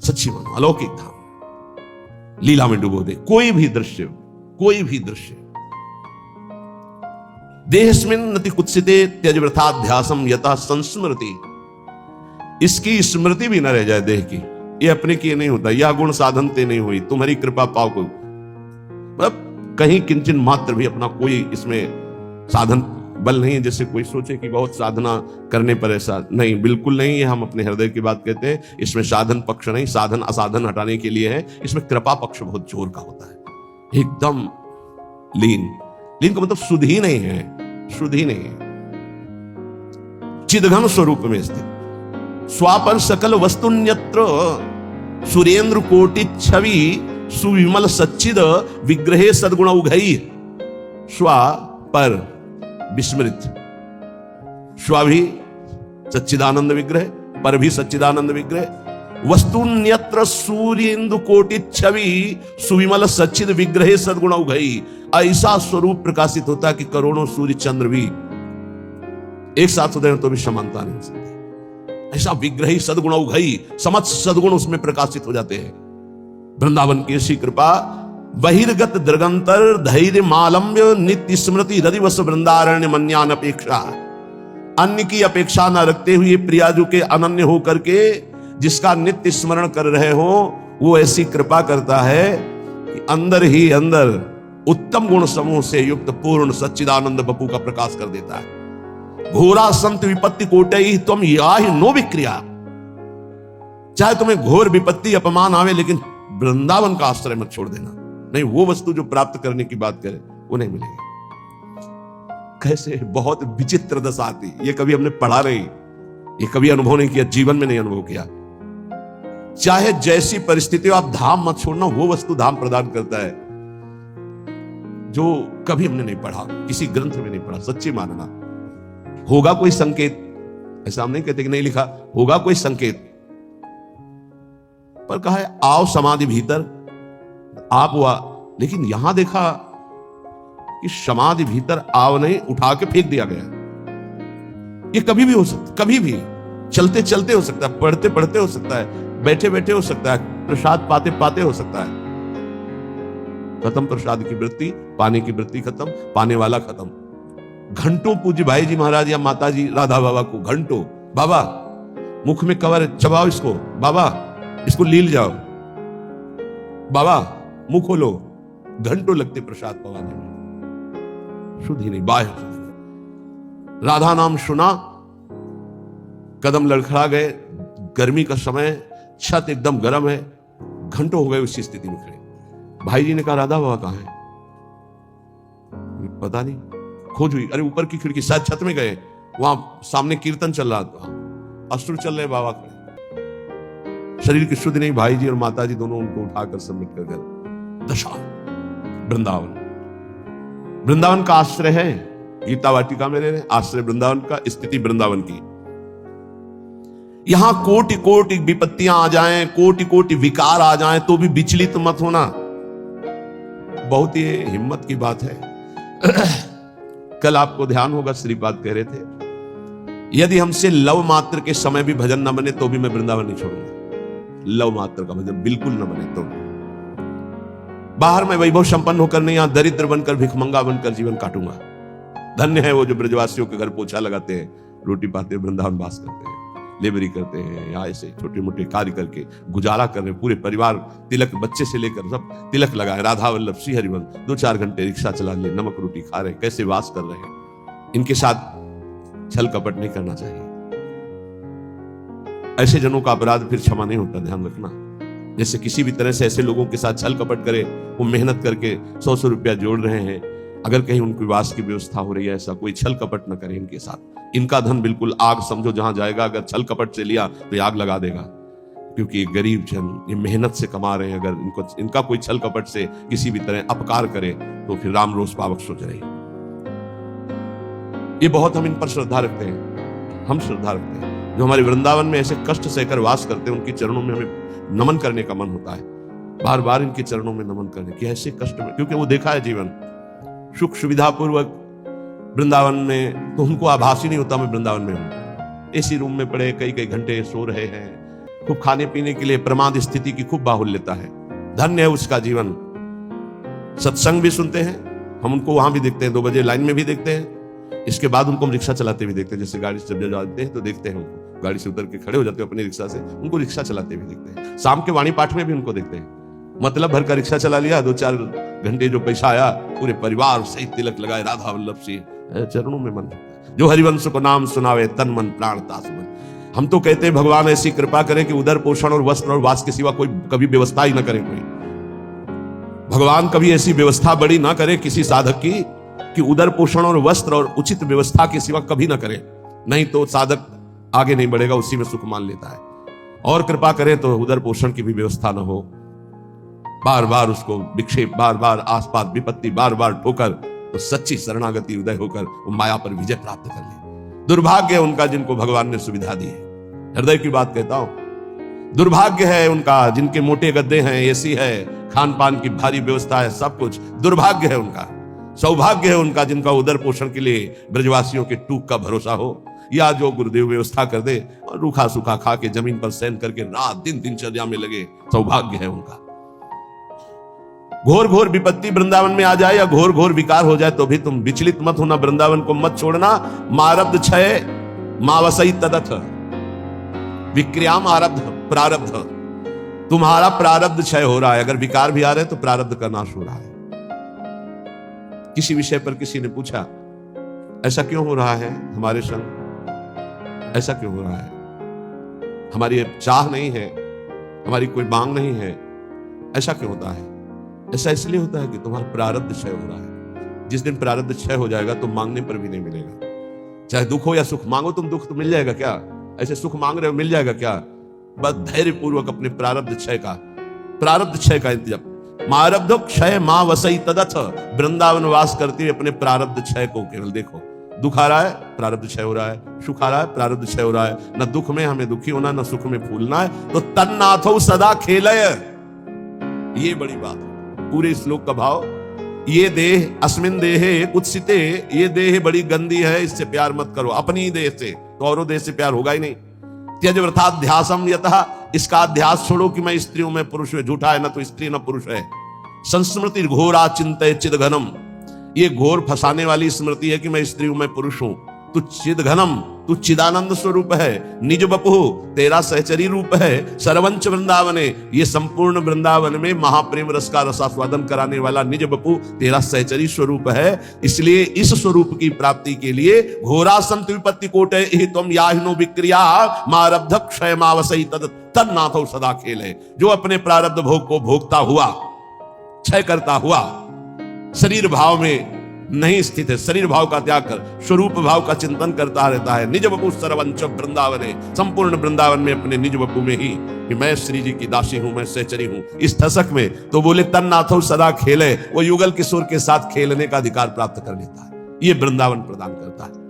सच्ची मानो अलौकिक धाम, लीला में डुबो दे। कोई भी दृश्य देहस्मिन् नति कुत्सिते त्यज वृथाध्यासम यतः संस्मृति, इसकी स्मृति भी न रह जाए देह की। ये अपने की नहीं होता, यह गुण साधन ते नहीं हुई, तुम्हारी कृपा पाओ को, मतलब कहीं किंचन मात्र भी अपना कोई इसमें साधन बल नहीं है। जैसे कोई सोचे कि बहुत साधना करने पर ऐसा नहीं, बिल्कुल नहीं है। हम अपने हृदय की बात कहते हैं, इसमें साधन पक्ष नहीं, साधन असाधन हटाने के लिए है। इसमें कृपा पक्ष बहुत जोर का होता है, एकदम लीन का मतलब शुद्ध ही नहीं है, चिदघन स्वरूप में स्थित। स्वापर सकल वस्तुन्यत्र सुरेंद्र कोटि छवि सुविमल सच्चिद विग्रहे सद्गुण उघई। स्वा पर विस्मृत, स्वा भी सच्चिदानंद विग्रह, पर भी सच्चिदानंद विग्रह। वस्तुन्यत्र सूर्येंदु कोटि छवि सुविमल सच्चिद विग्रहे सद्गुण उघई। ऐसा स्वरूप प्रकाशित होता है कि करोड़ों सूर्य चंद्र भी एक साथ उदय तो भी समानता नहीं हो सकती। ऐसा विग्रही सद्गुण उघई, समस्त सद्गुण उसमें प्रकाशित हो जाते हैं। वृंदावन की ऐसी कृपा। बहिर्गत दृगंतर धैर्य मालम्य नित्य स्मृति रदिवस वृंदारण्य मन्यान अपेक्षा। अन्य की अपेक्षा न रखते हुए प्रियाजू के अनन्य होकर के जिसका नित्य स्मरण कर रहे हो, वो ऐसी कृपा करता है कि अंदर ही अंदर उत्तम गुण समूह से युक्त पूर्ण सच्चिदानंद बपू का प्रकाश कर देता है। घोरा संत विपत्ति कोटई तुम याहि नो विक्रिया। चाहे तुम्हें घोर विपत्ति अपमान आवे, लेकिन वृंदावन का आश्रय मत छोड़ देना। नहीं, वो वस्तु जो प्राप्त करने की बात करे वो नहीं मिलेगी। कैसे बहुत विचित्र दशा आती, ये कभी हमने पढ़ा नहीं, ये कभी अनुभव नहीं किया, जीवन में नहीं अनुभव किया। चाहे जैसी परिस्थिति हो, आप धाम मत छोड़ना, वो वस्तु धाम प्रदान करता है जो कभी हमने नहीं पढ़ा, किसी ग्रंथ में नहीं पढ़ा। सच्ची मानना, होगा कोई संकेत, ऐसा हम नहीं कहते कि नहीं लिखा, होगा कोई संकेत, पर कहा है आओ समाधि भीतर, आप हुआ। लेकिन यहां देखा कि समाधि भीतर आओ नहीं, उठा के फेंक दिया गया। ये कभी भी हो सकता, कभी भी चलते चलते हो सकता है, पढ़ते पढ़ते हो सकता है, बैठे बैठे हो सकता है, प्रसाद पाते पाते हो सकता है। खत्म प्रसाद की वृत्ति, पाने की वृत्ति खत्म, पाने वाला खत्म। घंटों पूज्य भाई जी महाराज या माता जी राधा बाबा को घंटों, बाबा मुख में कवर चबाओ इसको, बाबा इसको लील जाओ, बाबा मुंह खोलो, घंटों लगते प्रसाद पवाने में। शुद्ध ही नहीं, बाह्य। राधा नाम सुना, कदम लड़खड़ा गए, गर्मी का समय, छत एकदम गर्म है, घंटों हो गए उसी स्थिति में खड़े। भाई जी ने कहा राधा बाबा कहां है? पता नहीं, खोज हुई, अरे ऊपर की खिड़की, शायद छत में गए, वहां सामने कीर्तन चल रहा था, अश्रु चल रहे, बाबा खड़े। शरीर की शुद्ध नहीं, भाई जी और माता जी दोनों उनको उठाकर सबमिट कर गए। दशा वृंदावन का आश्रय है, गीता वाटिका में रह रहे, आश्रय वृंदावन का, स्थिति वृंदावन की। यहां कोटि कोटि विपत्तियां आ जाएं, कोटि कोटि विकार आ जाएं, तो भी विचलित मत होना। बहुत ही हिम्मत की बात है। कल आपको ध्यान होगा, श्रीपाद कह रहे थे, यदि हमसे लव मात्र के समय भी भजन न बने तो भी मैं वृंदावन नहीं छोड़ूंगा। लव मात्र का भजन बिल्कुल न बने तो। बाहर में वैभव संपन्न होकर नहीं, यहां दरिद्र बनकर भिखमंगा बनकर जीवन काटूंगा। धन्य है वो जो ब्रजवासियों के घर पोछा लगाते हैं, रोटी पाते, वृंदावन वास करते हैं, लेबरी करते हैं, या ऐसे छोटे मोटे कार्य करके गुजारा कर रहे हैं। पूरे परिवार तिलक, बच्चे से लेकर सब तिलक लगाए, राधा वल्लभ श्री हरिवंश, 2-4 घंटे रिक्शा चला लिए, नमक रोटी खा रहे, कैसे वास कर रहे हैं। इनके साथ छल कपट नहीं करना चाहिए। ऐसे जनों का अपराध फिर क्षमा नहीं होता, ध्यान रखना। जैसे किसी भी तरह से ऐसे लोगों के साथ छल कपट करे, वो मेहनत करके 100 रुपया जोड़ रहे हैं, अगर कहीं उनकी वास की व्यवस्था हो रही है, ऐसा कोई छल कपट न करे इनके साथ। इनका धन बिल्कुल आग समझो, जहां जाएगा अगर छल कपट से लिया तो ये आग लगा देगा, क्योंकि ये गरीब जन ये मेहनत से कमा रहे हैं। अगर इनका कोई छल कपट से किसी भी तरह अपकार करे तो फिर राम रोष पावक सोच रही। ये बहुत हम इन पर श्रद्धा रखते हैं, हम श्रद्धा रखते हैं। जो हमारे वृंदावन में ऐसे कष्ट सहकर वास करते हैं, उनके चरणों में हमें नमन करने का मन होता है, बार बार इनके चरणों में नमन करने की। ऐसे कष्ट में, क्योंकि वो देखा है जीवन सुख सुविधा पूर्वक वृंदावन में, तो उनको आभास ही नहीं होता मैं वृंदावन में हूं। एसी रूम में पड़े कई कई घंटे सो रहे हैं, खूब खाने पीने के लिए प्रमाद स्थिति की खूब बाहुल्यता है, धन्य है उसका जीवन। सत्संग भी सुनते हैं हम, उनको वहां भी देखते हैं, 2 बजे लाइन में भी देखते हैं। इसके बाद उनको हम रिक्शा चलाते भी देखते हैं, जैसे गाड़ी से जब जाते हैं तो देखते हैं उनको, गाड़ी से उतर के खड़े हो जाते हैं अपनी रिक्शा से, उनको रिक्शा चलाते भी देखते हैं। शाम के वाणी पाठ में भी उनको देखते हैं, मतलब भर का रिक्शा चला लिया, 2-4 घंटे जो पैसा आया पूरे परिवार सहित तिलक लगाए, राधा वल्लभ सिंह चरणों में मन, जो हरिवंश को नाम सुनावे तन मन प्राण तासुमन। हम तो कहते हैं भगवान ऐसी कृपा करें कि उदर पोषण और वस्त्र और वास के सिवा कोई कभी व्यवस्था ही ना करे। कोई भगवान कभी ऐसी व्यवस्था बड़ी ना करे किसी साधक की कि उदर पोषण और वस्त्र और उचित व्यवस्था के सिवा कभी ना करे, नहीं तो साधक आगे नहीं बढ़ेगा, उसी में सुख मान लेता है। और कृपा करे तो उदर पोषण की भी व्यवस्था ना हो, बार बार उसको विक्षेप, बार बार आसपास विपत्ति, बार बार ठोकर, तो सच्ची शरणागति उदय होकर वो माया पर विजय प्राप्त कर ले। दुर्भाग्य है उनका जिनको भगवान ने सुविधा दी है, हृदय की बात कहता हूं। दुर्भाग्य है उनका जिनके मोटे गद्दे हैं, एसी है, खान पान की भारी व्यवस्था है, सब कुछ। दुर्भाग्य है उनका। सौभाग्य है उनका जिनका उदर पोषण के लिए ब्रजवासियों के टूक का भरोसा हो, या जो गुरुदेव व्यवस्था कर दे और रूखा सूखा खा के जमीन पर शयन करके रात दिन दिनचर्या में लगे। सौभाग्य है उनका। घोर घोर विपत्ति वृंदावन में आ जाए या घोर घोर विकार हो जाए तो भी तुम विचलित मत होना, वृंदावन को मत छोड़ना। मारब्ध क्षय मावसई तदथ विक्रियाम आरब्ध प्रारब्ध, तुम्हारा प्रारब्ध क्षय हो रहा है। अगर विकार भी आ रहे हैं तो प्रारब्ध का नाश हो रहा है। किसी विषय पर किसी ने पूछा ऐसा क्यों हो रहा है हमारे संग, ऐसा क्यों हो रहा है, हमारी चाह नहीं है, हमारी कोई मांग नहीं है, ऐसा क्यों होता है? ऐसा इसलिए होता है कि तुम्हारा प्रारब्ध क्षय हो रहा है। जिस दिन प्रारब्ध क्षय हो जाएगा तो मांगने पर भी नहीं मिलेगा। चाहे दुख हो या सुख, मांगो तुम दुख तो मिल जाएगा क्या? ऐसे सुख मांग रहे हो मिल जाएगा क्या? बस धैर्य पूर्वक अपने प्रारब्ध क्षय का इंतजाम। मारब्ध क्षय मां वसई तदथ, वृंदावन वास करते हुए अपने प्रारब्ध क्षय को केवल देखो। दुख आ रहा है, प्रारब्ध क्षय हो रहा है, सुख आ रहा है, प्रारब्ध क्षय हो रहा है। न दुख में हमें दुखी होना, न सुख में फूलना है। तो तन्नाथो सदा खेलय, ये बड़ी बात है पूरे श्लोक का भाव। ये देह अस्मिन देहे कुत्सिते, ये देह बड़ी गंदी है, इससे प्यार मत करो। अपनी देह से तो औरों देह से प्यार होगा ही नहीं। त्यज व्रताध्यासम यतः, इसका अध्यास छोड़ो कि मैं स्त्री हूं, मैं पुरुष हूं। झूठा है, न तो स्त्री न पुरुष है। संस्मृति घोरा चिंतय चिदघनम, ये घोर फंसाने वाली स्मृति है कि मैं स्त्री हूं, मैं पुरुष हूं। तू चिदघनम, तू चिदानंद स्वरूप है। निज बपु, तेरा सहचरी रूप है। सर्वंच वृंदावने, ये संपूर्ण वृंदावन में महाप्रेम रस का रसास्वादन कराने वाला निज बपु तेरा सहचरी स्वरूप है। इसलिए इस स्वरूप की प्राप्ति के लिए घोरा संत विपत्ति कोटे ही तुम याहिनो विक्रिया मारब्ध क्षय मावसई तन्नाथो सदा खेल है। जो अपने प्रारब्ध भोग को भोगता हुआ, क्षय करता हुआ, शरीर भाव में नहीं स्थित है, शरीर भाव का त्याग कर स्वरूप भाव का चिंतन करता रहता है। निज बपु सर्वंच वृंदावने, संपूर्ण वृंदावन में अपने निज बपु में ही कि मैं श्री जी की दासी हूं, मैं सहचरी हूं, इस ठसक में तो बोले तन्नाथो सदा खेले, वो युगल किशोर के साथ खेलने का अधिकार प्राप्त कर लेता है। ये वृंदावन प्रदान करता है।